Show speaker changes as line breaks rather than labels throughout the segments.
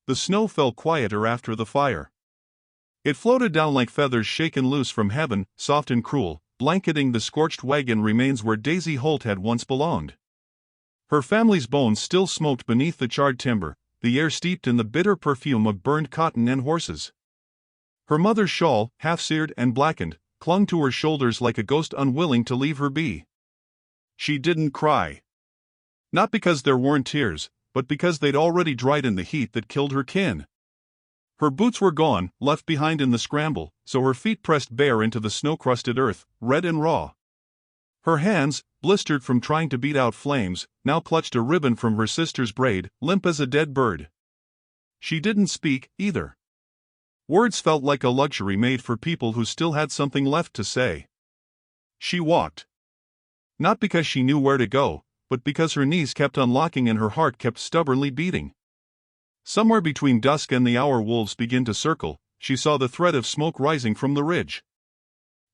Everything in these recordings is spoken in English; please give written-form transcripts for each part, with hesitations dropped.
the snow fell quieter after the fire. It floated down like feathers shaken loose from heaven, soft and cruel, blanketing the scorched wagon remains where Daisy Holt had once belonged. Her family's bones still smoked beneath the charred timber, the air steeped in the bitter perfume of burned cotton and horses. Her mother's shawl, half-seared and blackened, clung to her shoulders like a ghost unwilling to leave her be. She didn't cry. Not because there weren't tears, but because they'd already dried in the heat that killed her kin. Her boots were gone, left behind in the scramble, so her feet pressed bare into the snow-crusted earth, red and raw. Her hands, blistered from trying to beat out flames, now clutched a ribbon from her sister's braid, limp as a dead bird. She didn't speak, either. Words felt like a luxury made for people who still had something left to say. She walked. Not because she knew where to go, but because her knees kept unlocking and her heart kept stubbornly beating. Somewhere between dusk and the hour wolves began to circle, she saw the thread of smoke rising from the ridge.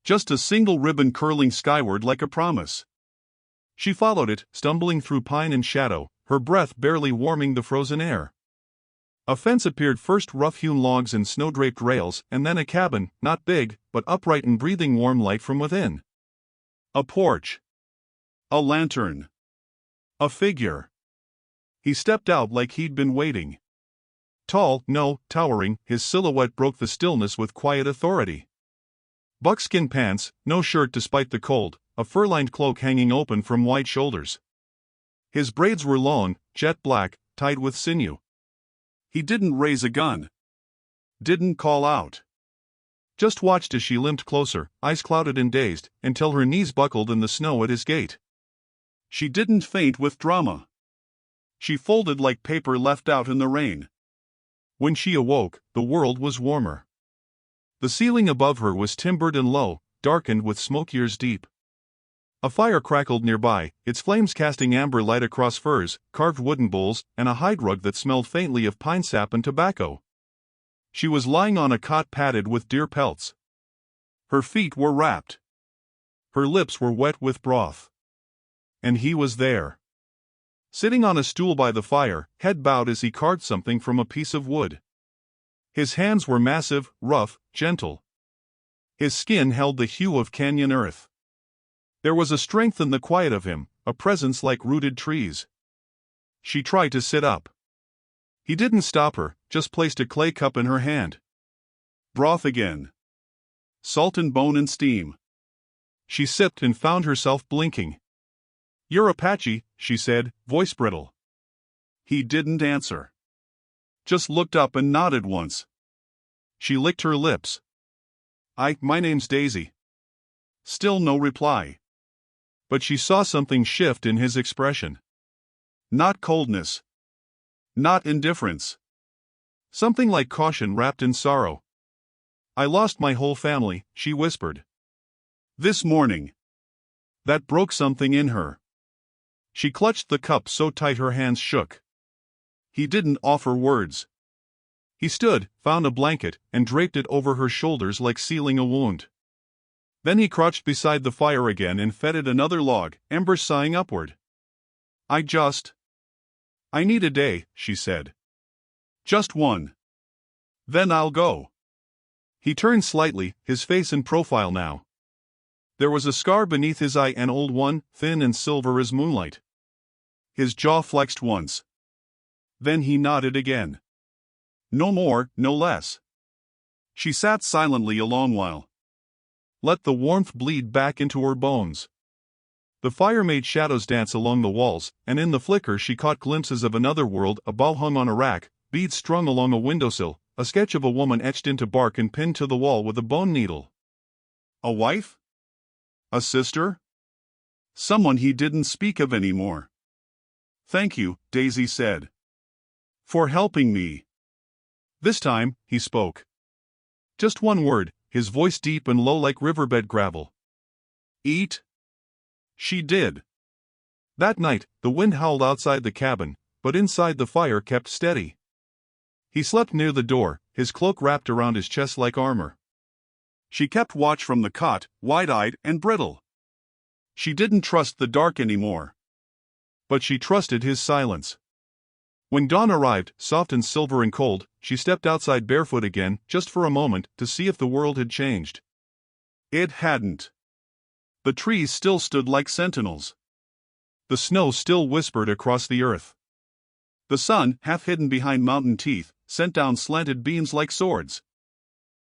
Just a single ribbon curling skyward like a promise. She followed it, stumbling through pine and shadow, her breath barely warming the frozen air. A fence appeared, first rough-hewn logs and snow-draped rails, and then a cabin, not big, but upright and breathing warm light from within. A porch. A lantern. A figure. He stepped out like he'd been waiting. Tall, no, towering, his silhouette broke the stillness with quiet authority. Buckskin pants, no shirt despite the cold, a fur-lined cloak hanging open from wide shoulders. His braids were long, jet black, tied with sinew. He didn't raise a gun. Didn't call out. Just watched as she limped closer, eyes clouded and dazed, until her knees buckled in the snow at his gate. She didn't faint with drama. She folded like paper left out in the rain. When she awoke, the world was warmer. The ceiling above her was timbered and low, darkened with smoke years deep. A fire crackled nearby, its flames casting amber light across furs, carved wooden bowls, and a hide rug that smelled faintly of pine sap and tobacco. She was lying on a cot padded with deer pelts. Her feet were wrapped. Her lips were wet with broth. And he was there. Sitting on a stool by the fire, head bowed as he carved something from a piece of wood. His hands were massive, rough, gentle. His skin held the hue of canyon earth. There was a strength in the quiet of him, a presence like rooted trees. She tried to sit up. He didn't stop her, just placed a clay cup in her hand. Broth again. Salt and bone and steam. She sipped and found herself blinking. "You're Apache," she said, voice brittle. He didn't answer. Just looked up and nodded once. She licked her lips. My name's Daisy." Still no reply. But she saw something shift in his expression. Not coldness. Not indifference. Something like caution wrapped in sorrow. "I lost my whole family," she whispered. "This morning." That broke something in her. She clutched the cup so tight her hands shook. He didn't offer words. He stood, found a blanket, and draped it over her shoulders like sealing a wound. Then he crouched beside the fire again and fed it another log, embers sighing upward. I need a day," she said. "Just one. Then I'll go." He turned slightly, his face in profile now. There was a scar beneath his eye, an old one, thin and silver as moonlight. His jaw flexed once. Then he nodded again. No more, no less. She sat silently a long while. Let the warmth bleed back into her bones. The fire made shadows dance along the walls, and in the flicker she caught glimpses of another world, a bow hung on a rack, beads strung along a windowsill, a sketch of a woman etched into bark and pinned to the wall with a bone needle. A wife? A sister? Someone he didn't speak of anymore. "Thank you," Daisy said. "For helping me." This time, he spoke. Just one word, his voice deep and low like riverbed gravel. "Eat?" She did. That night, the wind howled outside the cabin, but inside the fire kept steady. He slept near the door, his cloak wrapped around his chest like armor. She kept watch from the cot, wide-eyed and brittle. She didn't trust the dark anymore. But she trusted his silence. When dawn arrived, soft and silver and cold, she stepped outside barefoot again, just for a moment, to see if the world had changed. It hadn't. The trees still stood like sentinels. The snow still whispered across the earth. The sun, half hidden behind mountain teeth, sent down slanted beams like swords.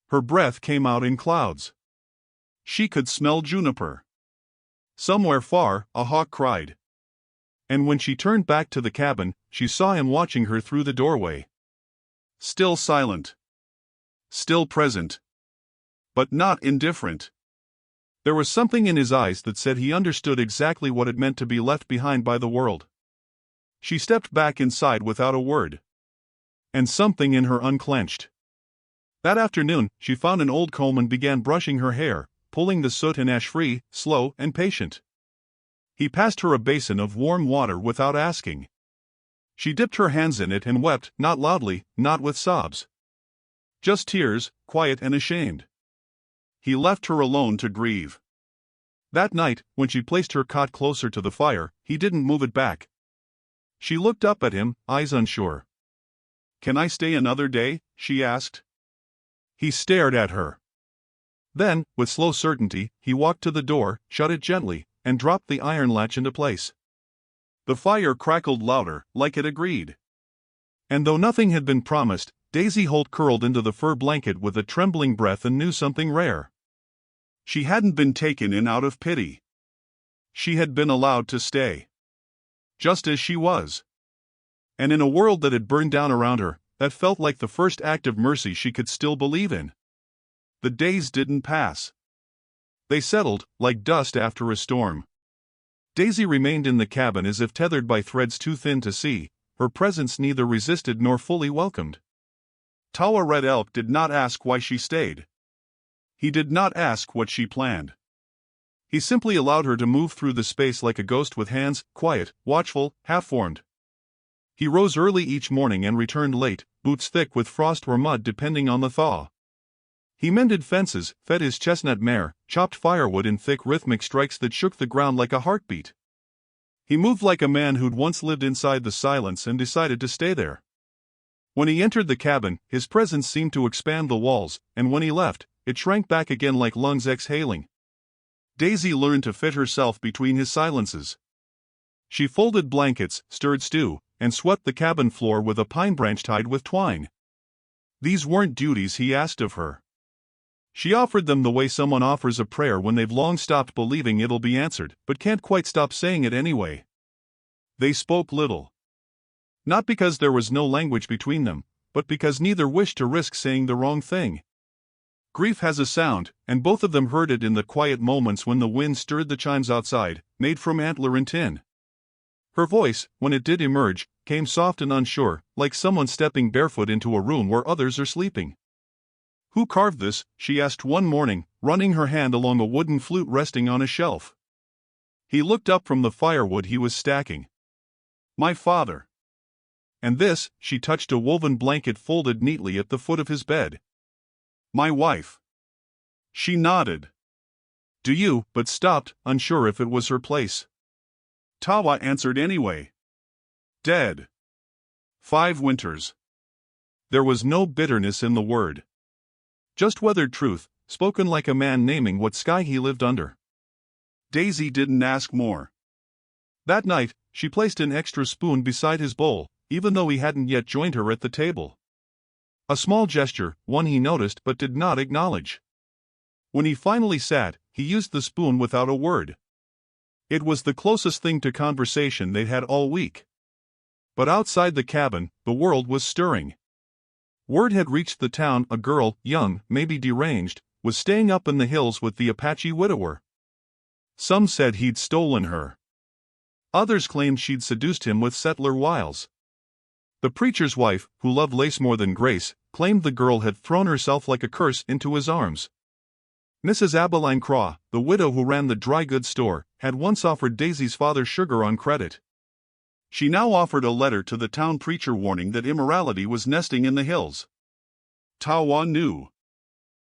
Her breath came out in clouds. She could smell juniper. Somewhere far, a hawk cried. And when she turned back to the cabin, she saw him watching her through the doorway. Still silent. Still present. But not indifferent. There was something in his eyes that said he understood exactly what it meant to be left behind by the world. She stepped back inside without a word. And something in her unclenched. That afternoon, she found an old comb and began brushing her hair, pulling the soot and ash free, slow and patient. He passed her a basin of warm water without asking. She dipped her hands in it and wept, not loudly, not with sobs. Just tears, quiet and ashamed. He left her alone to grieve. That night, when she placed her cot closer to the fire, he didn't move it back. She looked up at him, eyes unsure. "Can I stay another day?" she asked. He stared at her. Then, with slow certainty, he walked to the door, shut it gently, and dropped the iron latch into place. The fire crackled louder, like it agreed. And though nothing had been promised, Daisy Holt curled into the fur blanket with a trembling breath and knew something rare. She hadn't been taken in out of pity. She had been allowed to stay. Just as she was. And in a world that had burned down around her, that felt like the first act of mercy she could still believe in. The days didn't pass. They settled, like dust after a storm. Daisy remained in the cabin as if tethered by threads too thin to see, her presence neither resisted nor fully welcomed. Tawa Red Elk did not ask why she stayed. He did not ask what she planned. He simply allowed her to move through the space like a ghost with hands, quiet, watchful, half-formed. He rose early each morning and returned late, boots thick with frost or mud depending on the thaw. He mended fences, fed his chestnut mare, chopped firewood in thick rhythmic strikes that shook the ground like a heartbeat. He moved like a man who'd once lived inside the silence and decided to stay there. When he entered the cabin, his presence seemed to expand the walls, and when he left, it shrank back again like lungs exhaling. Daisy learned to fit herself between his silences. She folded blankets, stirred stew, and swept the cabin floor with a pine branch tied with twine. These weren't duties he asked of her. She offered them the way someone offers a prayer when they've long stopped believing it'll be answered, but can't quite stop saying it anyway. They spoke little. Not because there was no language between them, but because neither wished to risk saying the wrong thing. Grief has a sound, and both of them heard it in the quiet moments when the wind stirred the chimes outside, made from antler and tin. Her voice, when it did emerge, came soft and unsure, like someone stepping barefoot into a room where others are sleeping. "Who carved this?" she asked one morning, running her hand along a wooden flute resting on a shelf. He looked up from the firewood he was stacking. "My father." "And this?" She touched a woven blanket folded neatly at the foot of his bed. "My wife." She nodded. "Do you?" but stopped, unsure if it was her place. Tawa answered anyway. "Dead. 5 winters." There was no bitterness in the word. Just weathered truth, spoken like a man naming what sky he lived under. Daisy didn't ask more. That night, she placed an extra spoon beside his bowl, even though he hadn't yet joined her at the table. A small gesture, one he noticed but did not acknowledge. When he finally sat, he used the spoon without a word. It was the closest thing to conversation they'd had all week. But outside the cabin, the world was stirring. Word had reached the town a girl, young, maybe deranged, was staying up in the hills with the Apache widower. Some said he'd stolen her. Others claimed she'd seduced him with settler wiles. The preacher's wife, who loved lace more than grace, claimed the girl had thrown herself like a curse into his arms. Mrs. Abeline Craw, the widow who ran the dry goods store, had once offered Daisy's father sugar on credit. She now offered a letter to the town preacher warning that immorality was nesting in the hills. Tawa knew.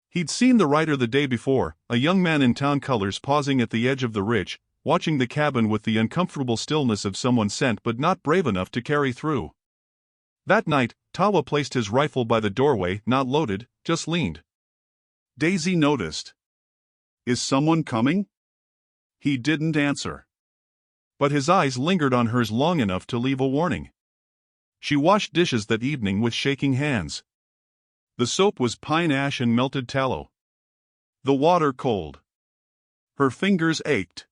He'd seen the writer the day before, a young man in town colors pausing at the edge of the ridge, watching the cabin with the uncomfortable stillness of someone sent but not brave enough to carry through. That night, Tawa placed his rifle by the doorway, not loaded, just leaned. Daisy noticed. "Is someone coming?" He didn't answer. But his eyes lingered on hers long enough to leave a warning. She washed dishes that evening with shaking hands. The soap was pine ash and melted tallow. The water cold. Her fingers ached.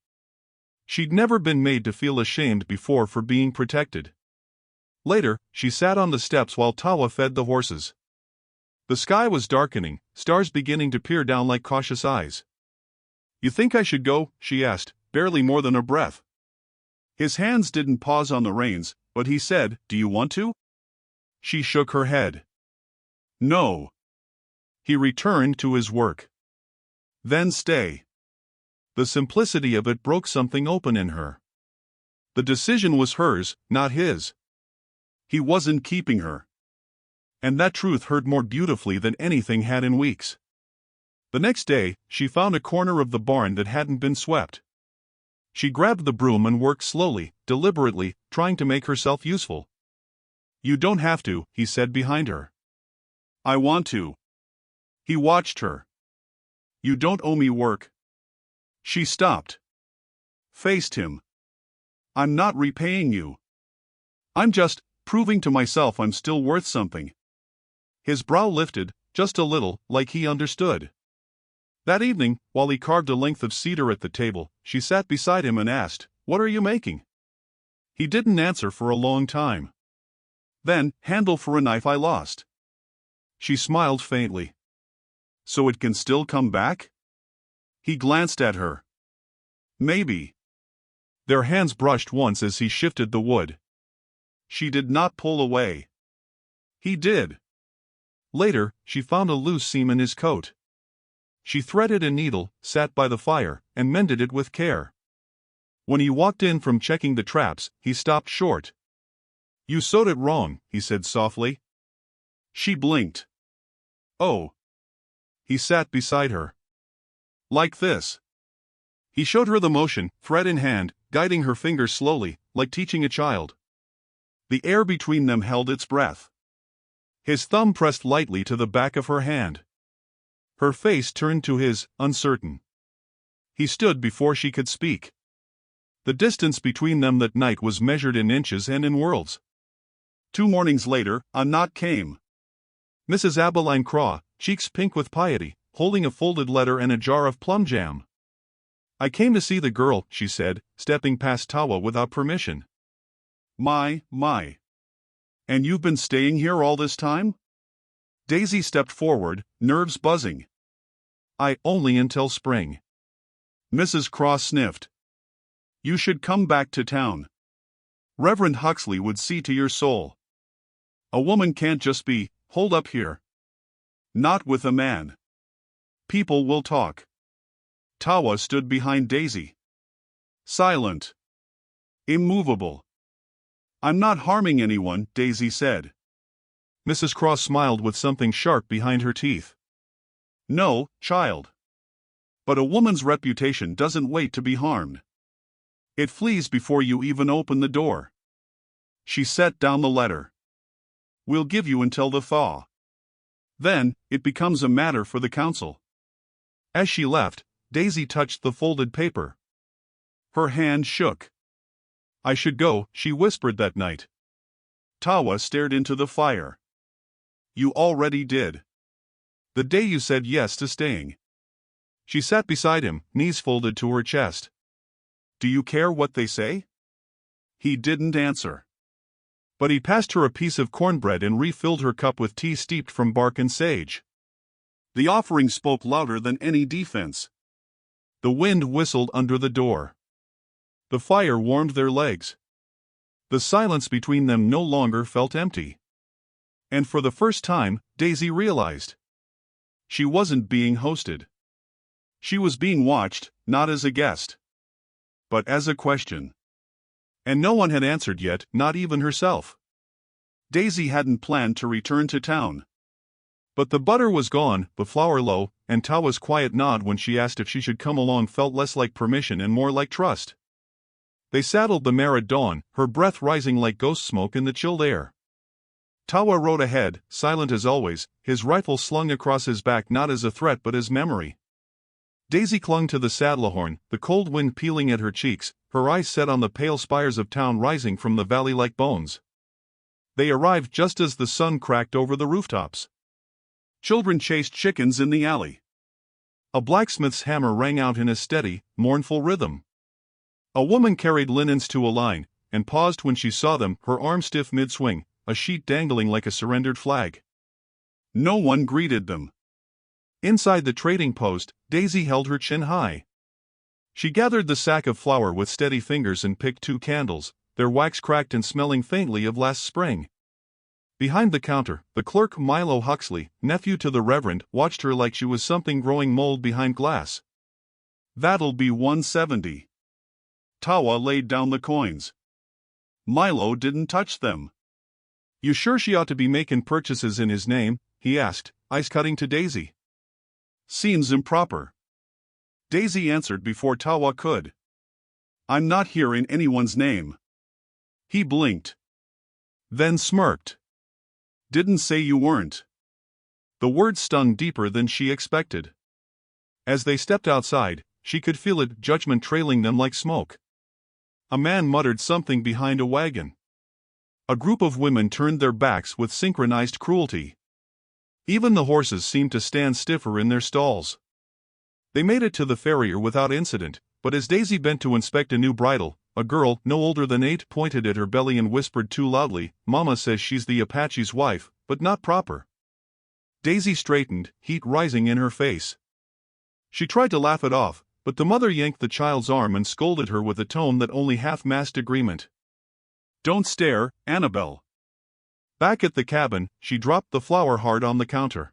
She'd never been made to feel ashamed before for being protected. Later, she sat on the steps while Tawa fed the horses. The sky was darkening, stars beginning to peer down like cautious eyes. "You think I should go?" she asked, barely more than a breath. His hands didn't pause on the reins, but he said, "Do you want to?" She shook her head. "No." He returned to his work. "Then stay." The simplicity of it broke something open in her. The decision was hers, not his. He wasn't keeping her. And that truth hurt more beautifully than anything had in weeks. The next day, she found a corner of the barn that hadn't been swept. She grabbed the broom and worked slowly, deliberately, trying to make herself useful. "You don't have to," he said behind her. "I want to." He watched her. "You don't owe me work." She stopped. Faced him. "I'm not repaying you. I'm just proving to myself I'm still worth something." His brow lifted, just a little, like he understood. That evening, while he carved a length of cedar at the table, she sat beside him and asked, "What are you making?" He didn't answer for a long time. Then, "Handle for a knife I lost." She smiled faintly. "So it can still come back?" He glanced at her. "Maybe." Their hands brushed once as he shifted the wood. She did not pull away. He did. Later, she found a loose seam in his coat. She threaded a needle, sat by the fire, and mended it with care. When he walked in from checking the traps, he stopped short. "You sewed it wrong," he said softly. She blinked. "Oh." He sat beside her. "Like this." He showed her the motion, thread in hand, guiding her fingers slowly, like teaching a child. The air between them held its breath. His thumb pressed lightly to the back of her hand. Her face turned to his, uncertain. He stood before she could speak. The distance between them that night was measured in inches and in worlds. 2 mornings later, a knock came. Mrs. Abeline Craw, cheeks pink with piety, holding a folded letter and a jar of plum jam. "I came to see the girl," she said, stepping past Tawa without permission. My. And you've been staying here all this time?" Daisy stepped forward, nerves buzzing. Only until spring." Mrs. Cross sniffed. "You should come back to town. Reverend Huxley would see to your soul. A woman can't just be holed up here. Not with a man. People will talk." Tawa stood behind Daisy. Silent. Immovable. "I'm not harming anyone," Daisy said. Mrs. Cross smiled with something sharp behind her teeth. "No, child. But a woman's reputation doesn't wait to be harmed. It flees before you even open the door." She set down the letter. "We'll give you until the thaw. Then, it becomes a matter for the council." As she left, Daisy touched the folded paper. Her hand shook. "I should go," she whispered that night. Tawa stared into the fire. "You already did. The day you said yes to staying." She sat beside him, knees folded to her chest. "Do you care what they say?" He didn't answer. But he passed her a piece of cornbread and refilled her cup with tea steeped from bark and sage. The offering spoke louder than any defense. The wind whistled under the door. The fire warmed their legs. The silence between them no longer felt empty. And for the first time, Daisy realized. She wasn't being hosted. She was being watched, not as a guest, but as a question. And no one had answered yet, not even herself. Daisy hadn't planned to return to town. But the butter was gone, the flour low, and Tawa's quiet nod when she asked if she should come along felt less like permission and more like trust. They saddled the mare at dawn, her breath rising like ghost smoke in the chilled air. Tawa rode ahead, silent as always, his rifle slung across his back not as a threat but as memory. Daisy clung to the saddlehorn, the cold wind peeling at her cheeks, her eyes set on the pale spires of town rising from the valley like bones. They arrived just as the sun cracked over the rooftops. Children chased chickens in the alley. A blacksmith's hammer rang out in a steady, mournful rhythm. A woman carried linens to a line, and paused when she saw them, her arm stiff mid-swing, a sheet dangling like a surrendered flag. No one greeted them. Inside the trading post, Daisy held her chin high. She gathered the sack of flour with steady fingers and picked 2 candles, their wax cracked and smelling faintly of last spring. Behind the counter, the clerk Milo Huxley, nephew to the Reverend, watched her like she was something growing mold behind glass. "That'll be $1.70. Tawa laid down the coins. Milo didn't touch them. "You sure she ought to be making purchases in his name?" he asked, eyes cutting to Daisy. "Seems improper." Daisy answered before Tawa could. "I'm not here in anyone's name." He blinked. Then smirked. "Didn't say you weren't." The word stung deeper than she expected. As they stepped outside, she could feel it, judgment trailing them like smoke. A man muttered something behind a wagon. A group of women turned their backs with synchronized cruelty. Even the horses seemed to stand stiffer in their stalls. They made it to the farrier without incident, but as Daisy bent to inspect a new bridle, a girl, no older than 8, pointed at her belly and whispered too loudly, "Mama says she's the Apache's wife, but not proper." Daisy straightened, heat rising in her face. She tried to laugh it off, but the mother yanked the child's arm and scolded her with a tone that only half-masked agreement. "Don't stare, Annabelle." Back at the cabin, she dropped the flour hard on the counter.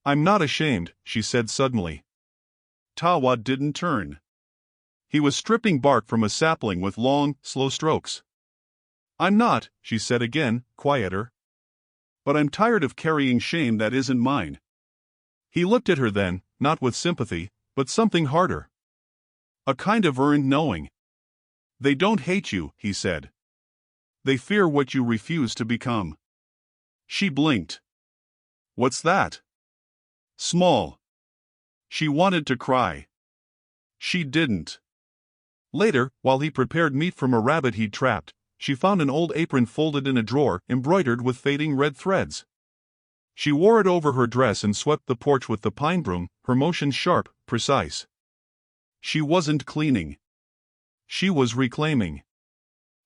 "I'm not ashamed," she said suddenly. Tawa didn't turn. He was stripping bark from a sapling with long, slow strokes. "I'm not," she said again, quieter. "But I'm tired of carrying shame that isn't mine." He looked at her then, not with sympathy, but something harder. A kind of earned knowing. "They don't hate you," he said. "They fear what you refuse to become." She blinked. "What's that?" "Small." She wanted to cry. She didn't. Later, while he prepared meat from a rabbit he'd trapped, she found an old apron folded in a drawer, embroidered with fading red threads. She wore it over her dress and swept the porch with the pine broom, her motions sharp, precise. She wasn't cleaning. She was reclaiming.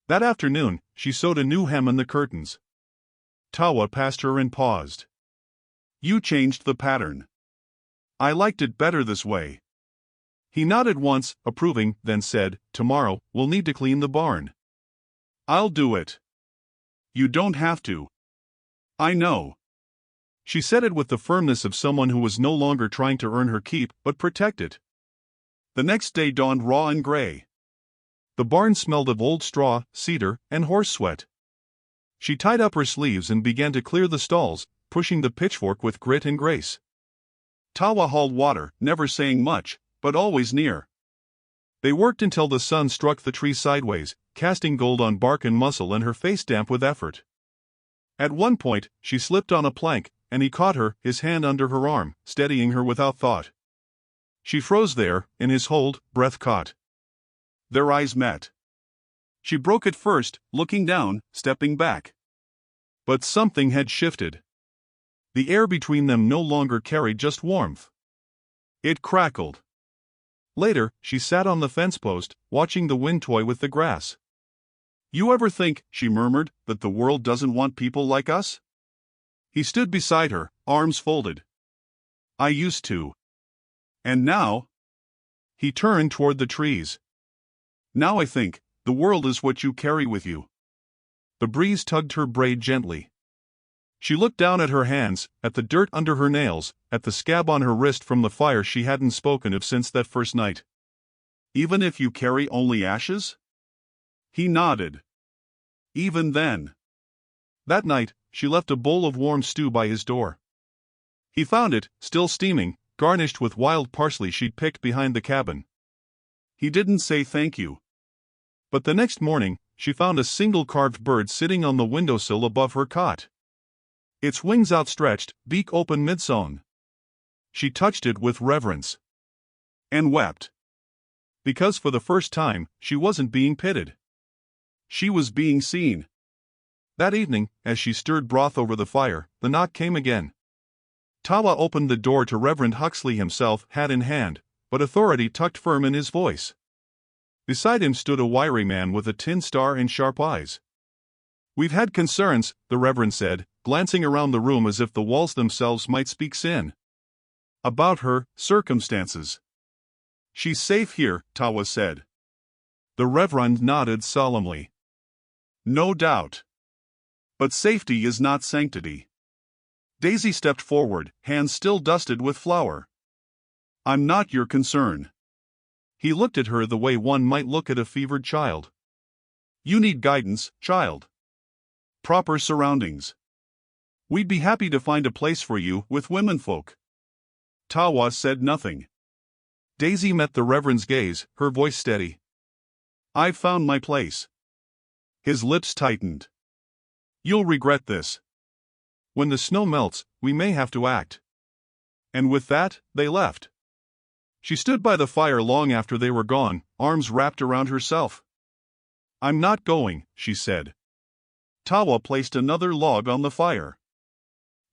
That afternoon, she sewed a new hem in the curtains. Tawa passed her and paused. "You changed the pattern. I liked it better this way." He nodded once, approving, then said, "Tomorrow, we'll need to clean the barn." "I'll do it." "You don't have to." "I know." She said it with the firmness of someone who was no longer trying to earn her keep, but protect it. The next day dawned raw and gray. The barn smelled of old straw, cedar, and horse sweat. She tied up her sleeves and began to clear the stalls, pushing the pitchfork with grit and grace. Tawa hauled water, never saying much, but always near. They worked until the sun struck the tree sideways, casting gold on bark and muscle and her face damp with effort. At one point, she slipped on a plank, and he caught her, his hand under her arm, steadying her without thought. She froze there, in his hold, breath caught. Their eyes met. She broke it first, looking down, stepping back. But something had shifted. The air between them no longer carried just warmth. It crackled. Later, she sat on the fence post, watching the wind toy with the grass. "You ever think," she murmured, "that the world doesn't want people like us?" He stood beside her, arms folded. "I used to. And now?" He turned toward the trees. "Now I think, the world is what you carry with you." The breeze tugged her braid gently. She looked down at her hands, at the dirt under her nails, at the scab on her wrist from the fire she hadn't spoken of since that first night. "Even if you carry only ashes?" He nodded. "Even then." That night, she left a bowl of warm stew by his door. He found it, still steaming, garnished with wild parsley she'd picked behind the cabin. He didn't say thank you. But the next morning, she found a single carved bird sitting on the windowsill above her cot. its wings outstretched, beak open mid-song. She touched it with reverence. And wept. Because for the first time, she wasn't being pitied. She was being seen. That evening, as she stirred broth over the fire, the knock came again. Tawa opened the door to Reverend Huxley himself, hat in hand, but authority tucked firm in his voice. Beside him stood a wiry man with a tin star and sharp eyes. "We've had concerns," the Reverend said, glancing around the room as if the walls themselves might speak sin. "About her circumstances." "She's safe here," Tawa said. The Reverend nodded solemnly. "No doubt. But safety is not sanctity." Daisy stepped forward, hands still dusted with flour. "I'm not your concern." He looked at her the way one might look at a fevered child. "You need guidance, child. Proper surroundings. We'd be happy to find a place for you with womenfolk." Tawa said nothing. Daisy met the Reverend's gaze, her voice steady. "I've found my place." His lips tightened. "You'll regret this. When the snow melts, we may have to act." And with that, they left. She stood by the fire long after they were gone, arms wrapped around herself. "I'm not going," she said. Tawa placed another log on the fire.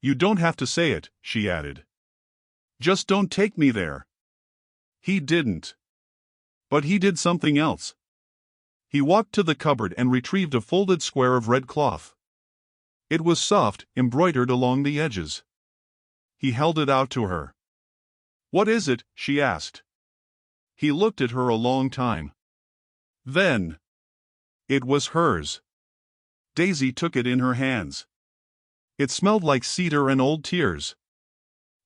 "You don't have to say it," she added. "Just don't take me there." He didn't. But he did something else. He walked to the cupboard and retrieved a folded square of red cloth. It was soft, embroidered along the edges. He held it out to her. "What is it?" she asked. He looked at her a long time. Then it was hers. Daisy took it in her hands. It smelled like cedar and old tears.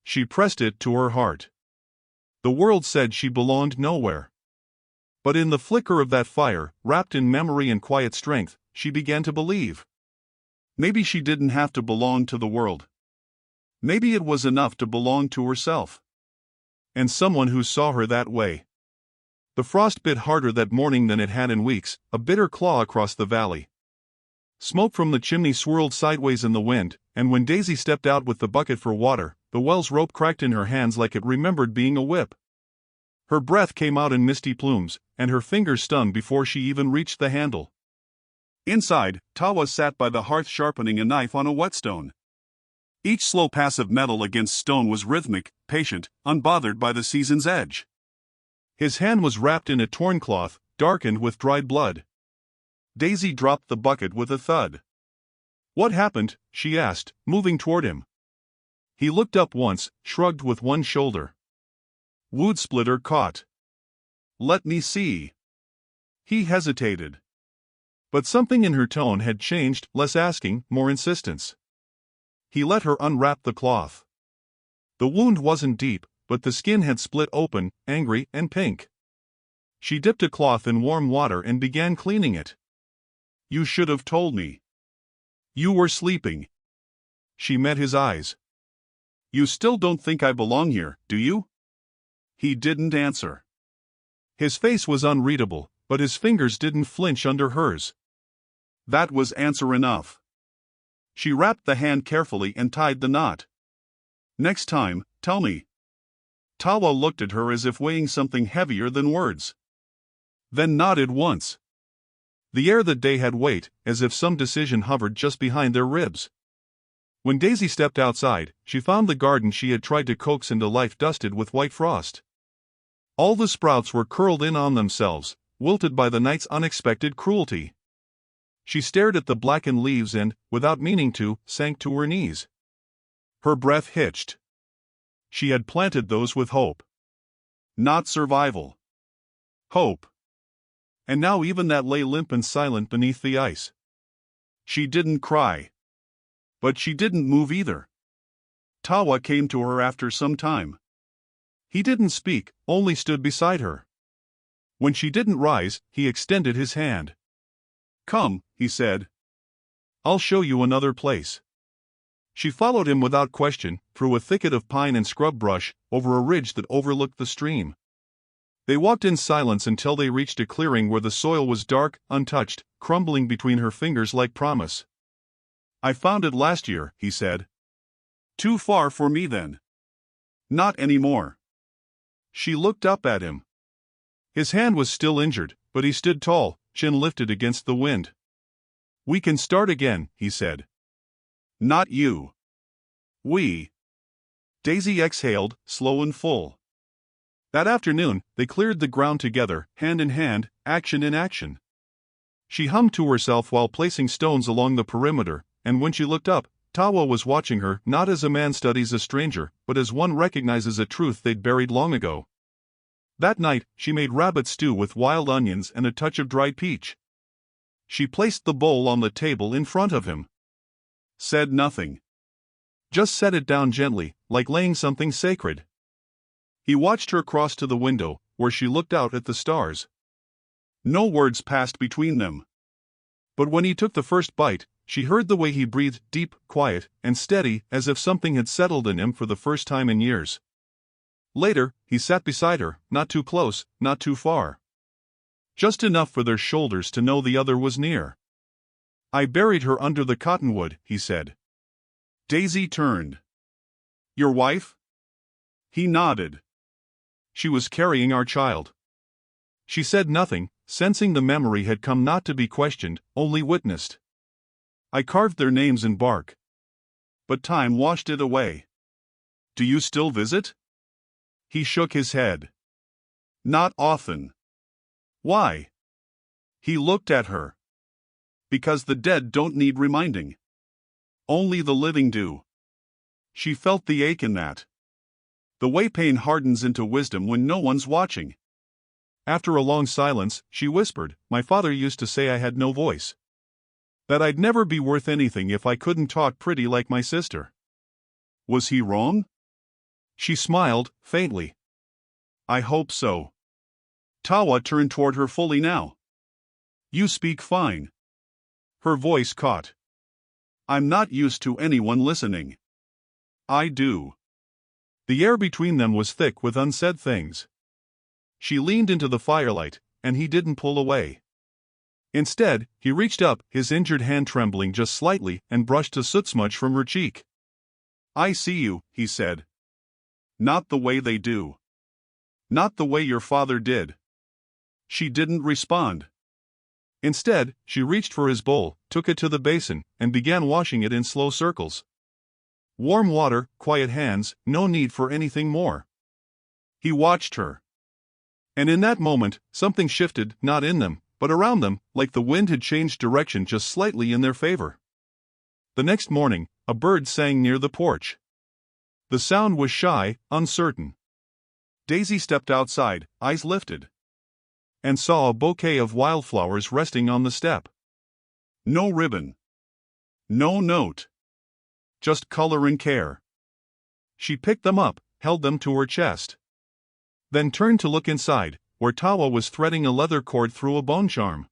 She pressed it to her heart. The world said she belonged nowhere. But in the flicker of that fire, wrapped in memory and quiet strength, she began to believe. Maybe she didn't have to belong to the world. Maybe it was enough to belong to herself. And someone who saw her that way. The frost bit harder that morning than it had in weeks, a bitter claw across the valley. Smoke from the chimney swirled sideways in the wind, and when Daisy stepped out with the bucket for water, the well's rope cracked in her hands like it remembered being a whip. Her breath came out in misty plumes, and her fingers stung before she even reached the handle. Inside, Tawa sat by the hearth sharpening a knife on a whetstone. Each slow pass of metal against stone was rhythmic, patient, unbothered by the season's edge. His hand was wrapped in a torn cloth, darkened with dried blood. Daisy dropped the bucket with a thud. "What happened?" she asked, moving toward him. He looked up once, shrugged with one shoulder. "Wood splitter caught." "Let me see." He hesitated. But something in her tone had changed, less asking, more insistence. He let her unwrap the cloth. The wound wasn't deep, but the skin had split open, angry and pink. She dipped a cloth in warm water and began cleaning it. "You should have told me. You were sleeping." She met his eyes. "You still don't think I belong here, do you?" He didn't answer. His face was unreadable, but his fingers didn't flinch under hers. That was answer enough. She wrapped the hand carefully and tied the knot. "Next time, tell me." Tawa looked at her as if weighing something heavier than words. Then nodded once. The air that day had weight, as if some decision hovered just behind their ribs. When Daisy stepped outside, she found the garden she had tried to coax into life dusted with white frost. All the sprouts were curled in on themselves, wilted by the night's unexpected cruelty. She stared at the blackened leaves and, without meaning to, sank to her knees. Her breath hitched. She had planted those with hope. Not survival. Hope. And now even that lay limp and silent beneath the ice. She didn't cry. But she didn't move either. Tawa came to her after some time. He didn't speak, only stood beside her. When she didn't rise, he extended his hand. "Come," he said. "I'll show you another place." She followed him without question, through a thicket of pine and scrub brush, over a ridge that overlooked the stream. They walked in silence until they reached a clearing where the soil was dark, untouched, crumbling between her fingers like promise. "I found it last year," he said. Too far for me then. Not anymore. She looked up at him. His hand was still injured, but he stood tall, chin lifted against the wind. We can start again, he said. Not you. We. Daisy exhaled, slow and full. That afternoon, they cleared the ground together, hand in hand, action in action. She hummed to herself while placing stones along the perimeter, and when she looked up, Tawa was watching her not as a man studies a stranger, but as one recognizes a truth they'd buried long ago. That night, she made rabbit stew with wild onions and a touch of dried peach. She placed the bowl on the table in front of him. Said nothing. Just set it down gently, like laying something sacred. He watched her cross to the window, where she looked out at the stars. No words passed between them. But when he took the first bite, she heard the way he breathed, deep, quiet, and steady, as if something had settled in him for the first time in years. Later, he sat beside her, not too close, not too far. Just enough for their shoulders to know the other was near. I buried her under the cottonwood, he said. Daisy turned. Your wife? He nodded. She was carrying our child. She said nothing, sensing the memory had come not to be questioned, only witnessed. I carved their names in bark. But time washed it away. Do you still visit? He shook his head. Not often. Why? He looked at her. Because the dead don't need reminding. Only the living do. She felt the ache in that. The way pain hardens into wisdom when no one's watching. After a long silence, she whispered, My father used to say I had no voice. That I'd never be worth anything if I couldn't talk pretty like my sister. Was he wrong? She smiled, faintly. I hope so. Tawa turned toward her fully now. You speak fine. Her voice caught. I'm not used to anyone listening. I do. The air between them was thick with unsaid things. She leaned into the firelight, and he didn't pull away. Instead, he reached up, his injured hand trembling just slightly, and brushed a soot smudge from her cheek. I see you, he said. Not the way they do. Not the way your father did. She didn't respond. Instead, she reached for his bowl, took it to the basin, and began washing it in slow circles. Warm water, quiet hands, no need for anything more. He watched her. And in that moment, something shifted, not in them, but around them, like the wind had changed direction just slightly in their favor. The next morning, a bird sang near the porch. The sound was shy, uncertain. Daisy stepped outside, eyes lifted, and saw a bouquet of wildflowers resting on the step. No ribbon. No note. Just color and care. She picked them up, held them to her chest. Then turned to look inside, where Tawa was threading a leather cord through a bone charm.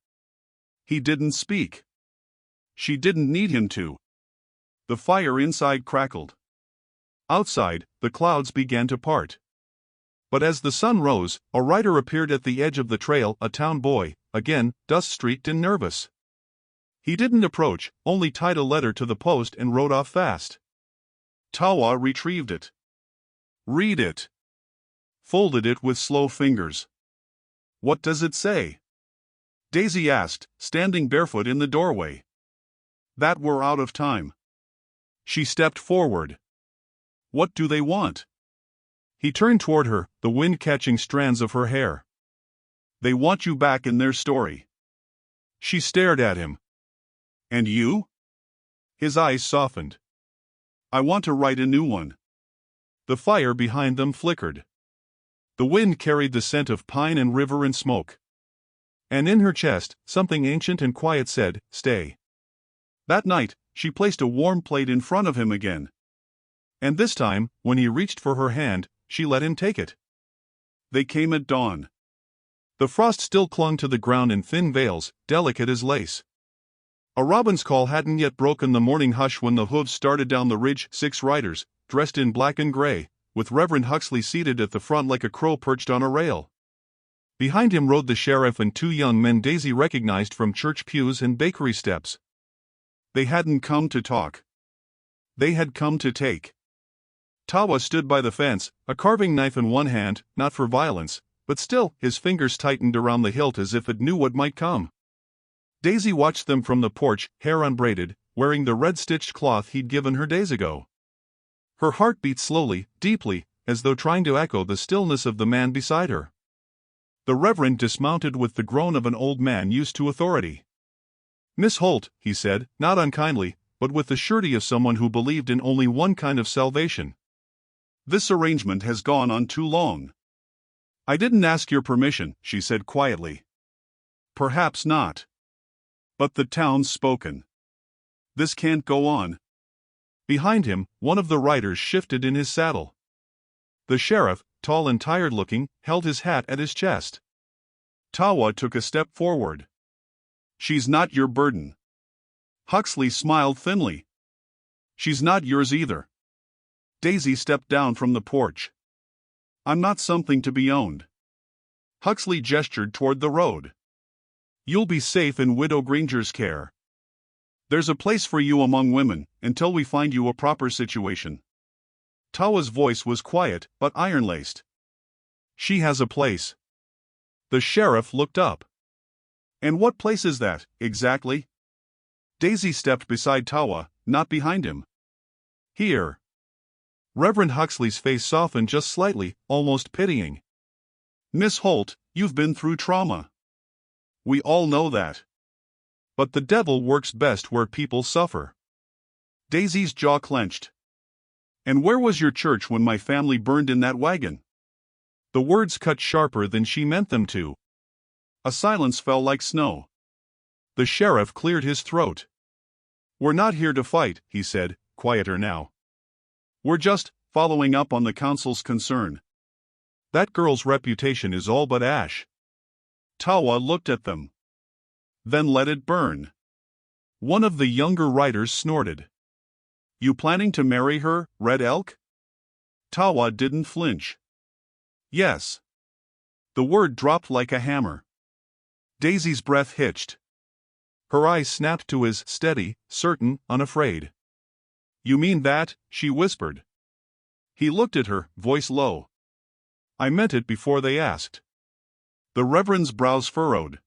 He didn't speak. She didn't need him to. The fire inside crackled. Outside, the clouds began to part. But as the sun rose, a rider appeared at the edge of the trail, a town boy, again, dust-streaked and nervous. He didn't approach, only tied a letter to the post and rode off fast. Tawa retrieved it. Read it. Folded it with slow fingers. What does it say? Daisy asked, standing barefoot in the doorway. That we're out of time. She stepped forward. What do they want? He turned toward her, the wind catching strands of her hair. They want you back in their story. She stared at him. And you? His eyes softened. I want to write a new one. The fire behind them flickered. The wind carried the scent of pine and river and smoke. And in her chest, something ancient and quiet said, Stay. That night, she placed a warm plate in front of him again. And this time, when he reached for her hand, she let him take it. They came at dawn. The frost still clung to the ground in thin veils, delicate as lace. A robin's call hadn't yet broken the morning hush when the hooves started down the ridge, 6 riders, dressed in black and gray, with Reverend Huxley seated at the front like a crow perched on a rail. Behind him rode the sheriff and 2 young men Daisy recognized from church pews and bakery steps. They hadn't come to talk. They had come to take. Tawa stood by the fence, a carving knife in one hand, not for violence, but still, his fingers tightened around the hilt as if it knew what might come. Daisy watched them from the porch, hair unbraided, wearing the red-stitched cloth he'd given her days ago. Her heart beat slowly, deeply, as though trying to echo the stillness of the man beside her. The Reverend dismounted with the groan of an old man used to authority. "Miss Holt," he said, not unkindly, but with the surety of someone who believed in only one kind of salvation. "This arrangement has gone on too long." "I didn't ask your permission," she said quietly. "Perhaps not. But the town's spoken. This can't go on." Behind him, one of the riders shifted in his saddle. The sheriff, tall and tired-looking, held his hat at his chest. Tawa took a step forward. "She's not your burden." Huxley smiled thinly. "She's not yours either." Daisy stepped down from the porch. "I'm not something to be owned." Huxley gestured toward the road. "You'll be safe in Widow Granger's care. There's a place for you among women, until we find you a proper situation." Tawa's voice was quiet, but iron-laced. "She has a place." The sheriff looked up. "And what place is that, exactly?" Daisy stepped beside Tawa, not behind him. "Here." Reverend Huxley's face softened just slightly, almost pitying. "Miss Holt, you've been through trauma. We all know that. But the devil works best where people suffer." Daisy's jaw clenched. "And where was your church when my family burned in that wagon?" The words cut sharper than she meant them to. A silence fell like snow. The sheriff cleared his throat. "We're not here to fight," he said, quieter now. "We're just following up on the council's concern. That girl's reputation is all but ash." Tawa looked at them. "Then let it burn." One of the younger riders snorted. "You planning to marry her, Red Elk?" Tawa didn't flinch. "Yes." The word dropped like a hammer. Daisy's breath hitched. Her eyes snapped to his, steady, certain, unafraid. "You mean that?" she whispered. He looked at her, voice low. "I meant it before they asked." The Reverend's brows furrowed.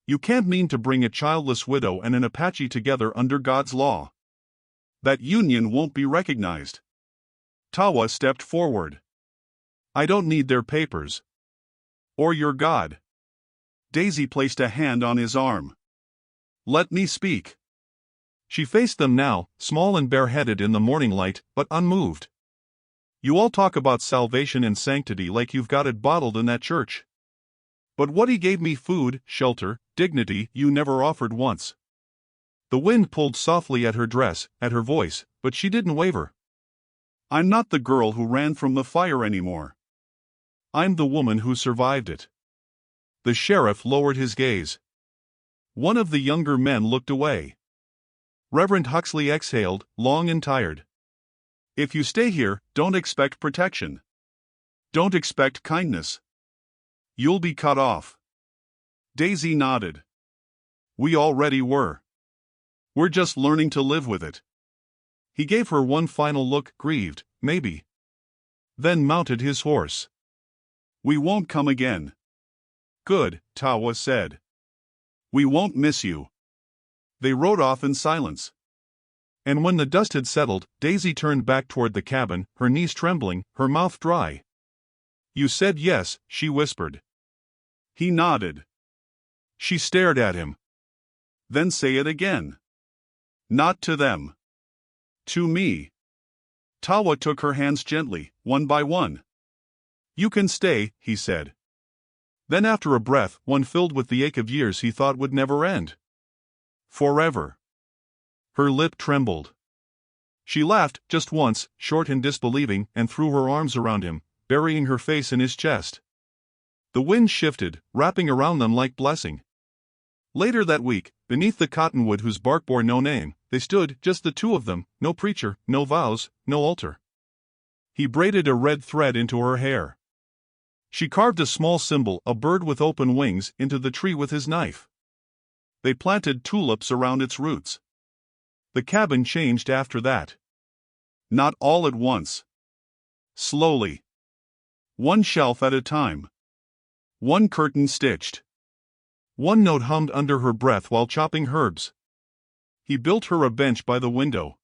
"You can't mean to bring a childless widow and an Apache together under God's law. That union won't be recognized." Tawa stepped forward. "I don't need their papers. Or your God." Daisy placed a hand on his arm. "Let me speak." She faced them now, small and bareheaded in the morning light, but unmoved. "You all talk about salvation and sanctity like you've got it bottled in that church. But what he gave me, food, shelter, dignity, you never offered once." The wind pulled softly at her dress, at her voice, but she didn't waver. "I'm not the girl who ran from the fire anymore. I'm the woman who survived it." The sheriff lowered his gaze. One of the younger men looked away. Reverend Huxley exhaled, long and tired. "If you stay here, don't expect protection. Don't expect kindness. You'll be cut off." Daisy nodded. "We already were. We're just learning to live with it." He gave her one final look, grieved, maybe. Then mounted his horse. "We won't come again." "Good," Tawa said. "We won't miss you." They rode off in silence. And when the dust had settled, Daisy turned back toward the cabin, her knees trembling, her mouth dry. "You said yes," she whispered. He nodded. She stared at him. "Then say it again." "Not to them. To me." Tawa took her hands gently, one by one. "You can stay," he said. Then after a breath, one filled with the ache of years he thought would never end. "Forever." Her lip trembled. She laughed, just once, short and disbelieving, and threw her arms around him, burying her face in his chest. The wind shifted, wrapping around them like blessing. Later that week, beneath the cottonwood whose bark bore no name, they stood, just the two of them, no preacher, no vows, no altar. He braided a red thread into her hair. She carved a small symbol, a bird with open wings, into the tree with his knife. They planted tulips around its roots. The cabin changed after that. Not all at once. Slowly. One shelf at a time. One curtain stitched. One note hummed under her breath while chopping herbs. He built her a bench by the window.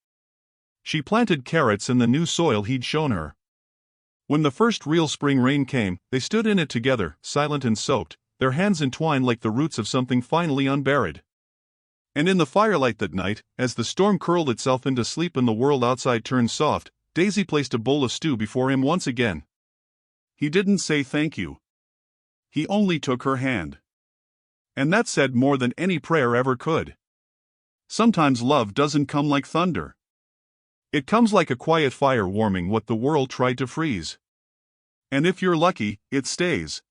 She planted carrots in the new soil he'd shown her. When the first real spring rain came, they stood in it together, silent and soaked, their hands entwined like the roots of something finally unburied. And in the firelight that night, as the storm curled itself into sleep and the world outside turned soft, Daisy placed a bowl of stew before him once again. He didn't say thank you. He only took her hand. And that said more than any prayer ever could. Sometimes love doesn't come like thunder. It comes like a quiet fire warming what the world tried to freeze. And if you're lucky, it stays.